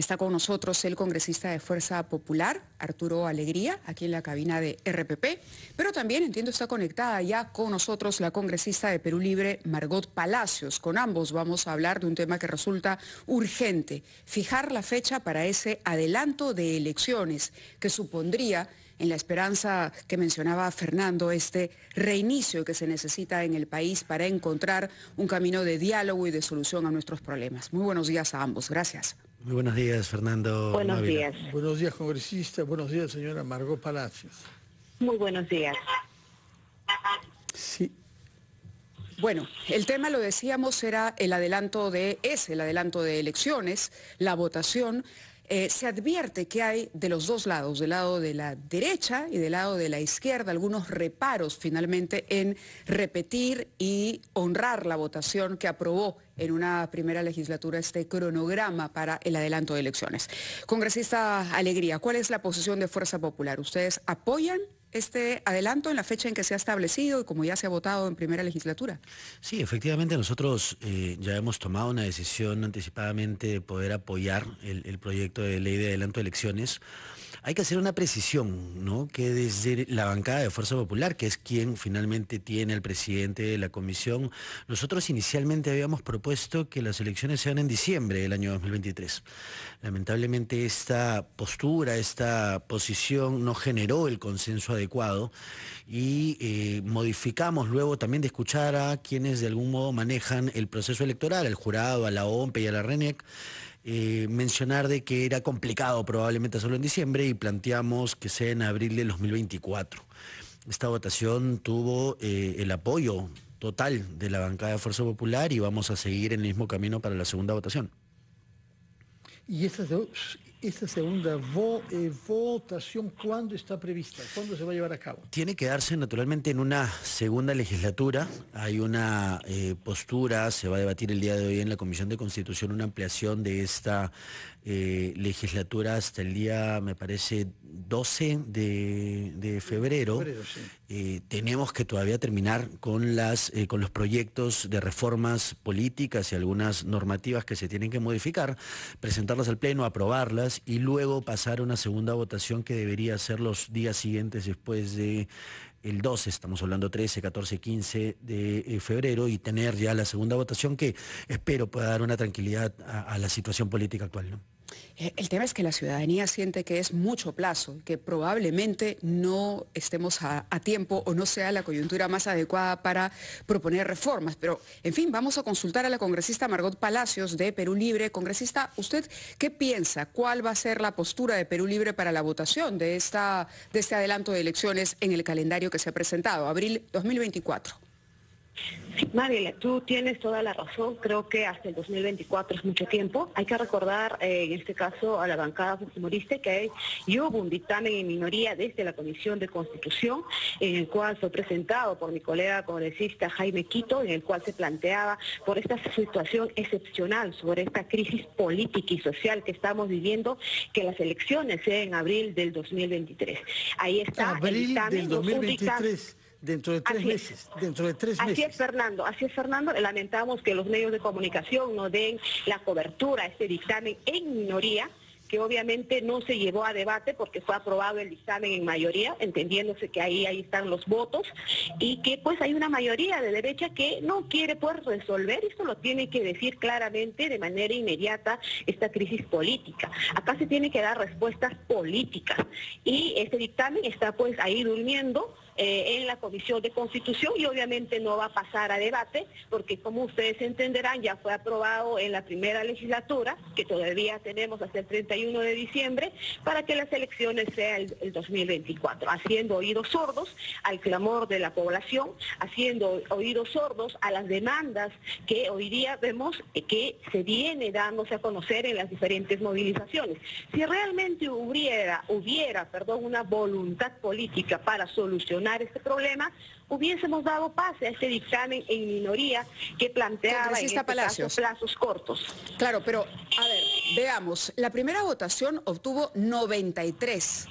Está con nosotros el congresista de Fuerza Popular, Arturo Alegría, aquí en la cabina de RPP, pero también, entiendo, está conectada ya con nosotros la congresista de Perú Libre, Margot Palacios. Con ambos vamos a hablar de un tema que resulta urgente, fijar la fecha para ese adelanto de elecciones que supondría, en la esperanza que mencionaba Fernando, este reinicio que se necesita en el país para encontrar un camino de diálogo y de solución a nuestros problemas. Muy buenos días a ambos. Gracias. Muy buenos días, Fernando. Buenos días. Buenos días, congresista. Buenos días, señora Margot Palacios. Muy buenos días. Sí. Bueno, el tema, lo decíamos, era el adelanto de elecciones, la votación. Se advierte que hay de los dos lados, del lado de la derecha y del lado de la izquierda, algunos reparos finalmente en repetir y honrar la votación que aprobó en una primera legislatura este cronograma para el adelanto de elecciones. Congresista Alegría, ¿cuál es la posición de Fuerza Popular? ¿Ustedes apoyan este adelanto en la fecha en que se ha establecido y como ya se ha votado en primera legislatura? Sí, efectivamente nosotros ya hemos tomado una decisión anticipadamente de poder apoyar el proyecto de ley de adelanto de elecciones. Hay que hacer una precisión, ¿no? Que desde la bancada de Fuerza Popular, que es quien finalmente tiene al presidente de la comisión, nosotros inicialmente habíamos propuesto que las elecciones sean en diciembre del año 2023. Lamentablemente esta postura, esta posición no generó el consenso adecuado y modificamos luego también de escuchar a quienes de algún modo manejan el proceso electoral, al jurado, a la OMPE y a la RENIEC, mencionar de que era complicado probablemente hacerlo en diciembre y planteamos que sea en abril de 2024. Esta votación tuvo el apoyo total de la bancada de Fuerza Popular y vamos a seguir en el mismo camino para la segunda votación. ¿Y esta segunda votación cuándo está prevista? ¿Cuándo se va a llevar a cabo? Tiene que darse naturalmente en una segunda legislatura. Hay una postura, se va a debatir el día de hoy en la Comisión de Constitución, una ampliación de esta legislatura hasta el día, me parece, 12 de febrero. Sí. Tenemos que todavía terminar con los proyectos de reformas políticas y algunas normativas que se tienen que modificar, presentarlas al Pleno, aprobarlas y luego pasar a una segunda votación que debería ser los días siguientes después de el 12, estamos hablando 13, 14, 15 de febrero, y tener ya la segunda votación que espero pueda dar una tranquilidad a la situación política actual, ¿no? El tema es que la ciudadanía siente que es mucho plazo, que probablemente no estemos a tiempo o no sea la coyuntura más adecuada para proponer reformas. Pero, en fin, vamos a consultar a la congresista Margot Palacios de Perú Libre. Congresista, ¿usted qué piensa? ¿Cuál va a ser la postura de Perú Libre para la votación de este adelanto de elecciones en el calendario que se ha presentado, abril 2024? Sí, Mariela, tú tienes toda la razón. Creo que hasta el 2024 es mucho tiempo. Hay que recordar, en este caso, a la bancada fujimorista que hubo un dictamen en minoría desde la Comisión de Constitución, en el cual fue presentado por mi colega congresista Jaime Quito, en el cual se planteaba por esta situación excepcional, sobre esta crisis política y social que estamos viviendo, que las elecciones sean en abril del 2023. Ahí está Abril el dictamen del 2023. Dentro de 3 meses, dentro de 3 meses. Así es, Fernando. Lamentamos que los medios de comunicación no den la cobertura a este dictamen en minoría, que obviamente no se llevó a debate porque fue aprobado el dictamen en mayoría, entendiéndose que ahí están los votos, y que pues hay una mayoría de derecha que no quiere pues resolver, esto lo tiene que decir claramente de manera inmediata, esta crisis política. Acá se tiene que dar respuestas políticas, y este dictamen está pues ahí durmiendo en la Comisión de Constitución y obviamente no va a pasar a debate porque, como ustedes entenderán, ya fue aprobado en la primera legislatura, que todavía tenemos hasta el 31 de diciembre para que las elecciones sean el 2024, haciendo oídos sordos al clamor de la población, haciendo oídos sordos a las demandas que hoy día vemos que se viene dándose a conocer en las diferentes movilizaciones. Si realmente hubiera una voluntad política para solucionar este problema, hubiésemos dado pase a este dictamen en minoría que planteaba en este caso plazos cortos. Claro, pero a ver, veamos, la primera votación obtuvo 93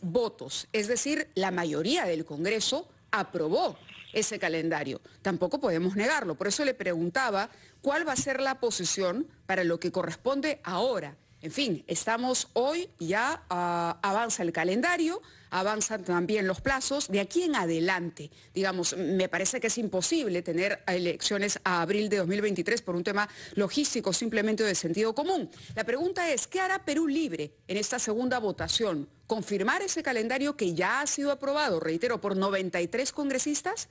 votos, es decir, la mayoría del Congreso aprobó ese calendario. Tampoco podemos negarlo. Por eso le preguntaba cuál va a ser la posición para lo que corresponde ahora. En fin, estamos hoy, ya avanza el calendario, avanzan también los plazos. De aquí en adelante, digamos, me parece que es imposible tener elecciones a abril de 2023 por un tema logístico, simplemente de sentido común. La pregunta es, ¿qué hará Perú Libre en esta segunda votación? ¿Confirmar ese calendario que ya ha sido aprobado, reitero, por 93 congresistas?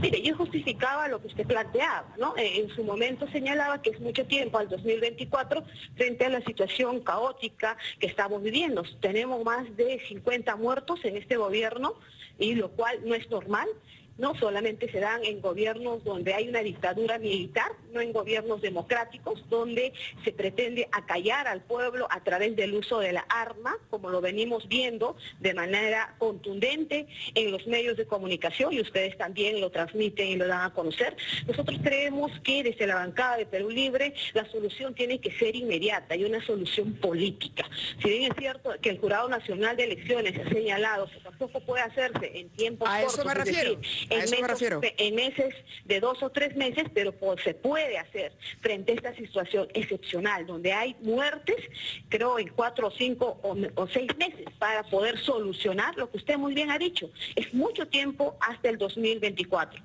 Mire, yo justificaba lo que usted planteaba, ¿no? En su momento señalaba que es mucho tiempo, al 2024, frente a la situación caótica que estamos viviendo. Tenemos más de 50 muertos en este gobierno, y lo cual no es normal. No solamente se dan en gobiernos donde hay una dictadura militar, no en gobiernos democráticos, donde se pretende acallar al pueblo a través del uso de la arma, como lo venimos viendo de manera contundente en los medios de comunicación, y ustedes también lo transmiten y lo dan a conocer. Nosotros creemos que desde la bancada de Perú Libre la solución tiene que ser inmediata y una solución política. Si bien es cierto que el Jurado Nacional de Elecciones ha señalado que tampoco puede hacerse en tiempos cortos, eso me refiero. En meses de 2 o 3 meses, pero se puede hacer frente a esta situación excepcional, donde hay muertes, creo, en 4 o 5 o 6 meses, para poder solucionar lo que usted muy bien ha dicho. Es mucho tiempo hasta el 2024.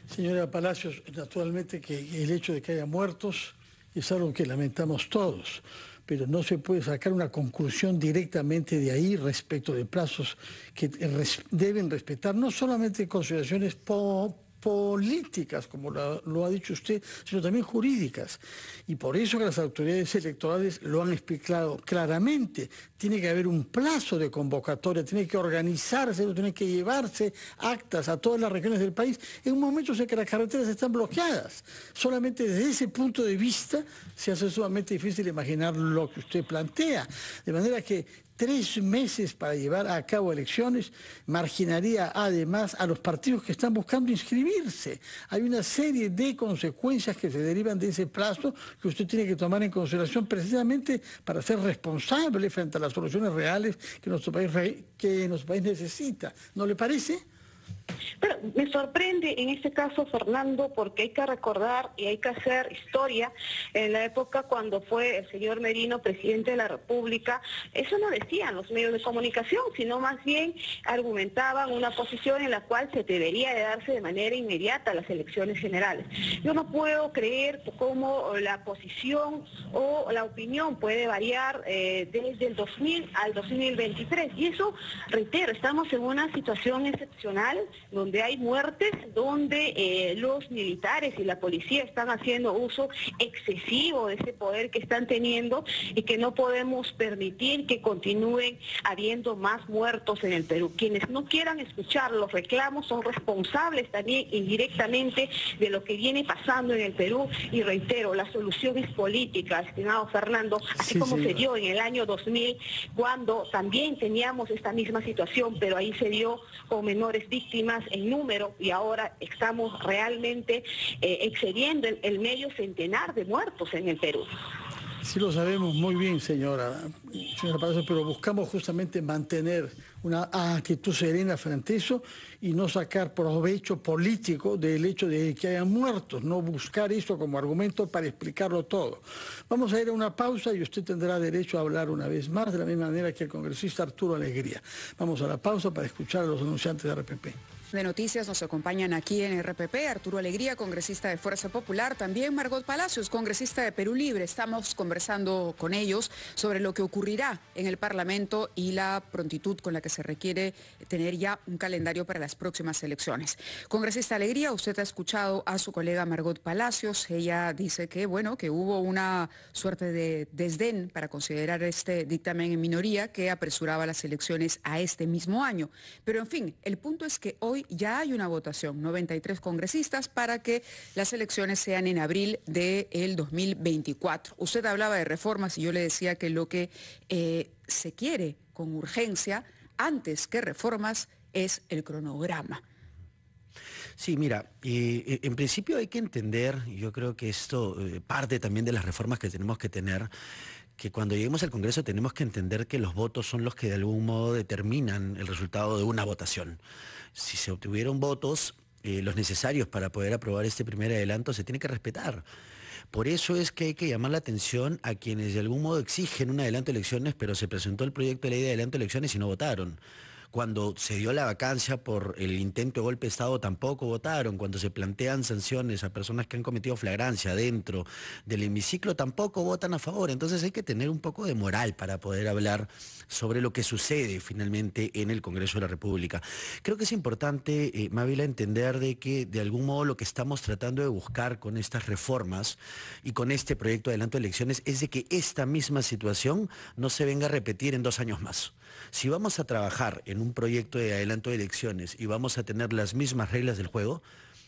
Señora Palacios, naturalmente que el hecho de que haya muertos es algo que lamentamos todos, pero no se puede sacar una conclusión directamente de ahí respecto de plazos que deben respetar no solamente consideraciones políticas, como lo ha dicho usted, sino también jurídicas. Y por eso que las autoridades electorales lo han explicado claramente. Tiene que haber un plazo de convocatoria, tiene que organizarse, tiene que llevarse actas a todas las regiones del país en un momento en que las carreteras están bloqueadas. Solamente desde ese punto de vista se hace sumamente difícil imaginar lo que usted plantea. De manera que 3 meses para llevar a cabo elecciones marginaría además a los partidos que están buscando inscribirse. Hay una serie de consecuencias que se derivan de ese plazo que usted tiene que tomar en consideración precisamente para ser responsable frente a las soluciones reales que nuestro país necesita. ¿No le parece? Pero me sorprende en este caso, Fernando, porque hay que recordar y hay que hacer historia. En la época cuando fue el señor Merino presidente de la República, eso no decían los medios de comunicación, sino más bien argumentaban una posición en la cual se debería de darse de manera inmediata las elecciones generales. Yo no puedo creer cómo la posición o la opinión puede variar desde el 2000 al 2023. Y eso, reitero, estamos en una situación excepcional donde hay muertes, donde los militares y la policía están haciendo uso excesivo de ese poder que están teniendo y que no podemos permitir que continúen habiendo más muertos en el Perú. Quienes no quieran escuchar los reclamos son responsables también indirectamente de lo que viene pasando en el Perú, y reitero, la solución es política, estimado Fernando, así como se dio en el año 2000, cuando también teníamos esta misma situación, pero ahí se dio con menores víctimas en número, y ahora estamos realmente excediendo el medio centenar de muertos en el Perú. Sí lo sabemos muy bien, señora Palacios, pero buscamos justamente mantener una actitud serena frente a eso y no sacar provecho político del hecho de que hayan muertos, no buscar eso como argumento para explicarlo todo. Vamos a ir a una pausa y usted tendrá derecho a hablar una vez más, de la misma manera que el congresista Arturo Alegría. Vamos a la pausa para escuchar a los anunciantes de RPP. De noticias nos acompañan aquí en RPP Arturo Alegría, congresista de Fuerza Popular, también Margot Palacios, congresista de Perú Libre. Estamos conversando con ellos sobre lo que ocurrirá en el Parlamento y la prontitud con la que se requiere tener ya un calendario para las próximas elecciones. Congresista Alegría, usted ha escuchado a su colega Margot Palacios. Ella dice que, bueno, que hubo una suerte de desdén para considerar este dictamen en minoría que apresuraba las elecciones a este mismo año. Pero, en fin, el punto es que hoy ya hay una votación, 93 congresistas, para que las elecciones sean en abril del 2024. Usted hablaba de reformas y yo le decía que lo que se quiere con urgencia, antes que reformas, es el cronograma. Sí, mira, en principio hay que entender, yo creo que esto parte también de las reformas que tenemos que tener, que cuando lleguemos al Congreso tenemos que entender que los votos son los que de algún modo determinan el resultado de una votación. Si se obtuvieron votos, los necesarios para poder aprobar este primer adelanto, se tiene que respetar. Por eso es que hay que llamar la atención a quienes de algún modo exigen un adelanto de elecciones, pero se presentó el proyecto de ley de adelanto de elecciones y no votaron. Cuando se dio la vacancia por el intento de golpe de Estado tampoco votaron. Cuando se plantean sanciones a personas que han cometido flagrancia dentro del hemiciclo tampoco votan a favor. Entonces hay que tener un poco de moral para poder hablar sobre lo que sucede finalmente en el Congreso de la República. Creo que es importante, Mávila, entender de que de algún modo lo que estamos tratando de buscar con estas reformas y con este proyecto de adelanto de elecciones es de que esta misma situación no se venga a repetir en 2 años más. Si vamos a trabajar en un proyecto de adelanto de elecciones y vamos a tener las mismas reglas del juego,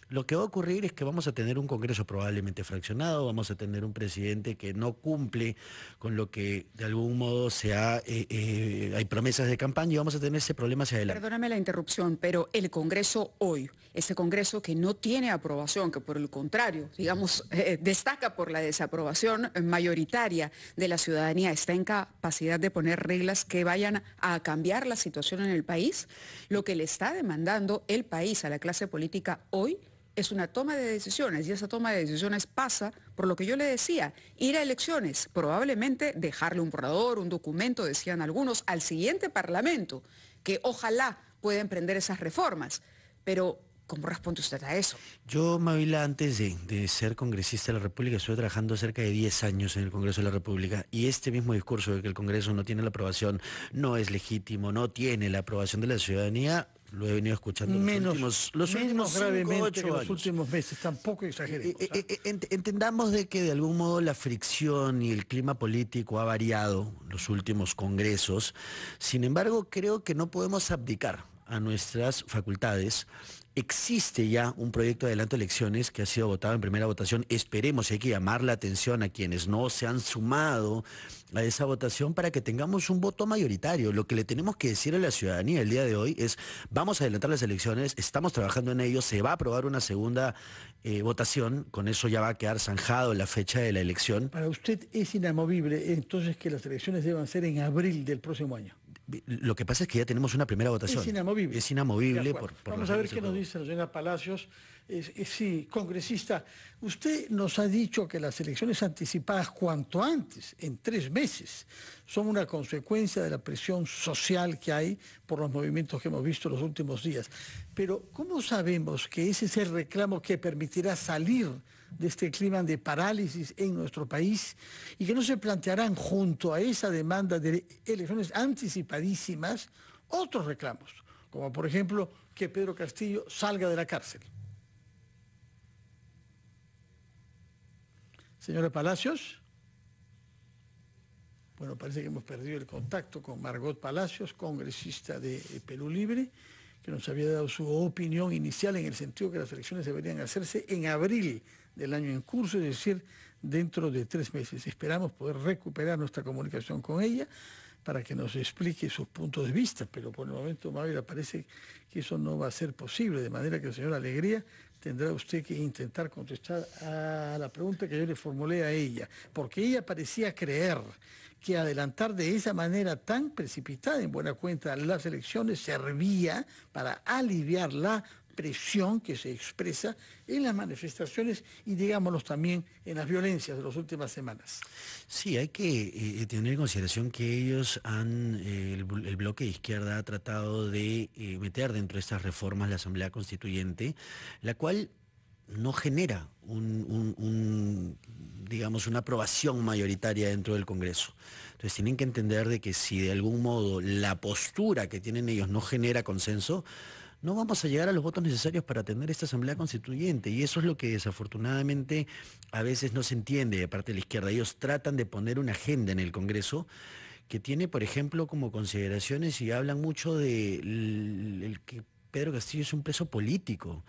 lo que va a ocurrir es que vamos a tener un Congreso probablemente fraccionado, vamos a tener un presidente que no cumple con lo que de algún modo hay promesas de campaña y vamos a tener ese problema hacia adelante. Perdóname la interrupción, pero el Congreso hoy, este Congreso que no tiene aprobación, que por el contrario, digamos, destaca por la desaprobación mayoritaria de la ciudadanía, ¿está en capacidad de poner reglas que vayan a cambiar la situación en el país? Lo que le está demandando el país a la clase política hoy es una toma de decisiones, y esa toma de decisiones pasa por lo que yo le decía, ir a elecciones, probablemente dejarle un borrador, un documento, decían algunos, al siguiente Parlamento, que ojalá pueda emprender esas reformas. Pero, ¿cómo responde usted a eso? Yo, Mávila, antes de ser congresista de la República, estuve trabajando cerca de 10 años en el Congreso de la República, y este mismo discurso de que el Congreso no tiene la aprobación, no es legítimo, no tiene la aprobación de la ciudadanía, lo he venido escuchando los últimos gravemente que los últimos meses, tampoco exageremos. Entendamos de que de algún modo la fricción y el clima político ha variado los últimos congresos. Sin embargo, creo que no podemos abdicar a nuestras facultades. Existe ya un proyecto de adelanto de elecciones que ha sido votado en primera votación. Esperemos, hay que llamar la atención a quienes no se han sumado a esa votación para que tengamos un voto mayoritario. Lo que le tenemos que decir a la ciudadanía el día de hoy es: vamos a adelantar las elecciones, estamos trabajando en ello, se va a aprobar una segunda votación, con eso ya va a quedar zanjado la fecha de la elección. Para usted es inamovible entonces que las elecciones deban ser en abril del próximo año. Lo que pasa es que ya tenemos una primera votación. Es inamovible. Es inamovible por Vamos a ver qué nos dice la señora Palacios. Sí, congresista, usted nos ha dicho que las elecciones anticipadas cuanto antes, en 3 meses, son una consecuencia de la presión social que hay por los movimientos que hemos visto los últimos días. Pero, ¿cómo sabemos que ese es el reclamo que permitirá salir de este clima de parálisis en nuestro país y que no se plantearán junto a esa demanda de elecciones anticipadísimas otros reclamos, como por ejemplo que Pedro Castillo salga de la cárcel? Señora Palacios. Bueno, parece que hemos perdido el contacto con Margot Palacios, congresista de Perú Libre, que nos había dado su opinión inicial en el sentido que las elecciones deberían hacerse en abril del año en curso, es decir, dentro de 3 meses. Esperamos poder recuperar nuestra comunicación con ella para que nos explique sus puntos de vista, pero por el momento, Mávila, parece que eso no va a ser posible, de manera que, señora Alegría, tendrá usted que intentar contestar a la pregunta que yo le formulé a ella, porque ella parecía creer que adelantar de esa manera tan precipitada, en buena cuenta, las elecciones servía para aliviar la presión que se expresa en las manifestaciones y, digámoslo, también en las violencias de las últimas semanas. Sí, hay que tener en consideración que ellos el bloque de izquierda ha tratado de meter dentro de estas reformas la Asamblea Constituyente, la cual no genera digamos, una aprobación mayoritaria dentro del Congreso. Entonces tienen que entender de que si de algún modo la postura que tienen ellos no genera consenso, no vamos a llegar a los votos necesarios para tener esta Asamblea Constituyente, y eso es lo que desafortunadamente a veces no se entiende de parte de la izquierda. Ellos tratan de poner una agenda en el Congreso que tiene, por ejemplo, como consideraciones, y hablan mucho de el que Pedro Castillo es un preso político.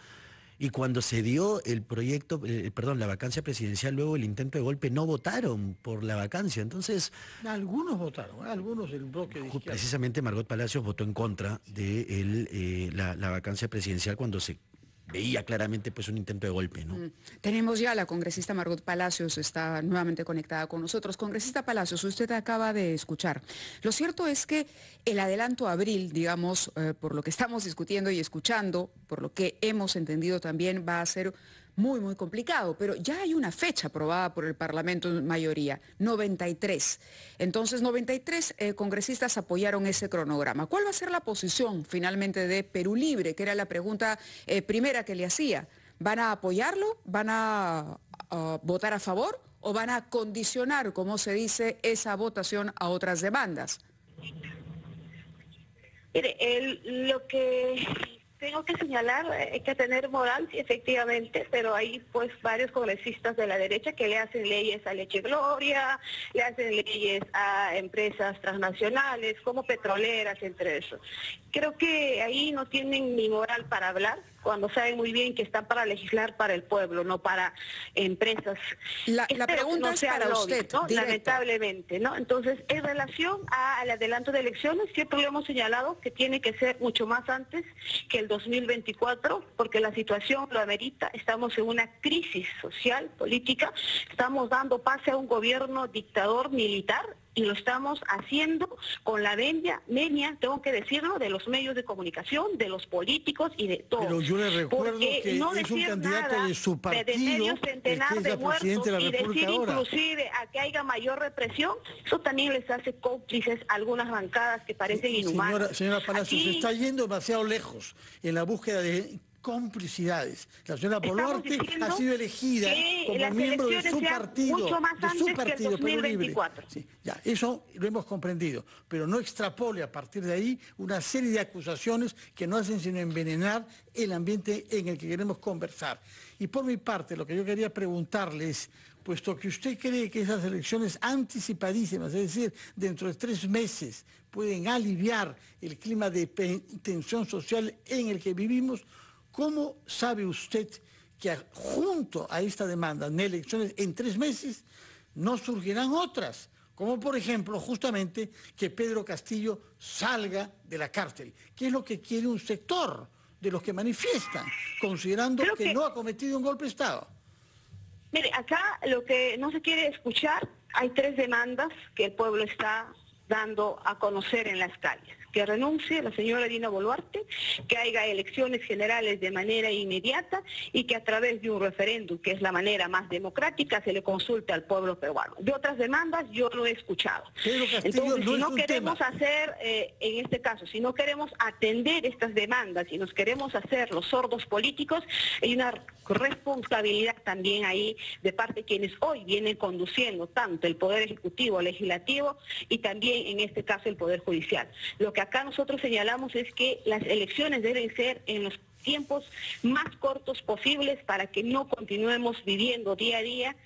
Y cuando se dio el proyecto, la vacancia presidencial, luego el intento de golpe, no votaron por la vacancia. Entonces, algunos votaron, algunos del bloque de izquierda. Precisamente Margot Palacios votó en contra de la vacancia presidencial cuando se veía claramente pues un intento de golpe, ¿no? Tenemos ya a la congresista Margot Palacios, está nuevamente conectada con nosotros. Congresista Palacios, usted acaba de escuchar. Lo cierto es que el adelanto a abril, digamos, por lo que estamos discutiendo y escuchando, por lo que hemos entendido también, va a ser muy, muy complicado, pero ya hay una fecha aprobada por el Parlamento en mayoría, 93. Entonces, 93 congresistas apoyaron ese cronograma. ¿Cuál va a ser la posición finalmente de Perú Libre? Que era la pregunta primera que le hacía. ¿Van a apoyarlo? ¿Van a votar a favor? ¿O van a condicionar, como se dice, esa votación a otras demandas? Mire, lo que tengo que señalar, hay que tener moral, sí, efectivamente, pero hay pues varios congresistas de la derecha que le hacen leyes a Leche Gloria, le hacen leyes a empresas transnacionales, como petroleras, entre eso. Creo que ahí no tienen ni moral para hablar, cuando saben muy bien que están para legislar para el pueblo, no para empresas. La pregunta es para usted, ¿no? Lamentablemente, ¿no? Entonces, en relación al adelanto de elecciones, siempre lo hemos señalado que tiene que ser mucho más antes que el 2024, porque la situación lo amerita. Estamos en una crisis social, política, estamos dando pase a un gobierno dictador militar, y lo estamos haciendo con la venia, tengo que decirlo, de los medios de comunicación, de los políticos y de todos. Pero yo le recuerdo que no es un candidato de su partido, de medio centenar de muertos presidente de la y República decir ahora. inclusive a que haya mayor represión, eso también les hace cómplices a algunas bancadas que parecen inhumanas. Señora Palacios, Aquí se está yendo demasiado lejos en la búsqueda de complicidades. La señora Boluarte ha sido elegida como miembro de su partido, Perú Libre. Sí, ya, eso lo hemos comprendido, pero no extrapole a partir de ahí una serie de acusaciones que no hacen sino envenenar el ambiente en el que queremos conversar. Y por mi parte, lo que yo quería preguntarle es, puesto que usted cree que esas elecciones anticipadísimas, es decir, dentro de 3 meses, pueden aliviar el clima de tensión social en el que vivimos, ¿cómo sabe usted que junto a esta demanda de elecciones en 3 meses no surgirán otras? Como por ejemplo, justamente, que Pedro Castillo salga de la cárcel, que es lo que quiere un sector de los que manifiestan, considerando que no ha cometido un golpe de Estado. Mire, acá lo que no se quiere escuchar, hay 3 demandas que el pueblo está dando a conocer en las calles. Que renuncie la señora Dina Boluarte, que haya elecciones generales de manera inmediata y que a través de un referéndum, que es la manera más democrática, se le consulte al pueblo peruano. De otras demandas yo no he escuchado. Entonces, si no queremos hacer, en este caso, si no queremos atender estas demandas y nos queremos hacer los sordos políticos, hay una responsabilidad también ahí de parte de quienes hoy vienen conduciendo tanto el Poder Ejecutivo, Legislativo y también en este caso el Poder Judicial. Lo que acá nosotros señalamos es que las elecciones deben ser en los tiempos más cortos posibles para que no continuemos viviendo día a día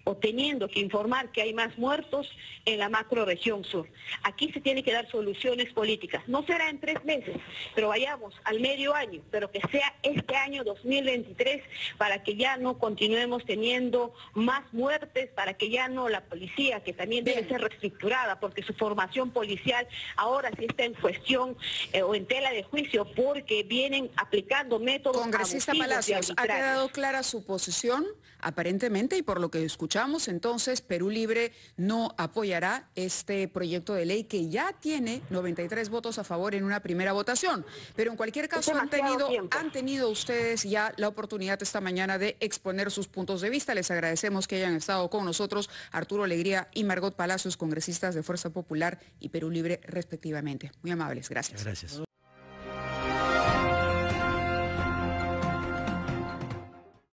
o teniendo que informar que hay más muertos en la macroregión sur. Aquí se tiene que dar soluciones políticas. No será en 3 meses, pero vayamos al medio año, pero que sea este año 2023 para que ya no continuemos teniendo más muertes, para que ya no la policía, que también debe ser reestructurada, porque su formación policial ahora sí está en cuestión o en tela de juicio, porque vienen aplicando métodos Congresista Palacios, ¿ha quedado clara su posición? Aparentemente, y por lo que escuchamos, entonces Perú Libre no apoyará este proyecto de ley que ya tiene 93 votos a favor en una primera votación. Pero en cualquier caso han tenido ustedes ya la oportunidad esta mañana de exponer sus puntos de vista. Les agradecemos que hayan estado con nosotros Arturo Alegría y Margot Palacios, congresistas de Fuerza Popular y Perú Libre respectivamente. Muy amables, gracias. Gracias.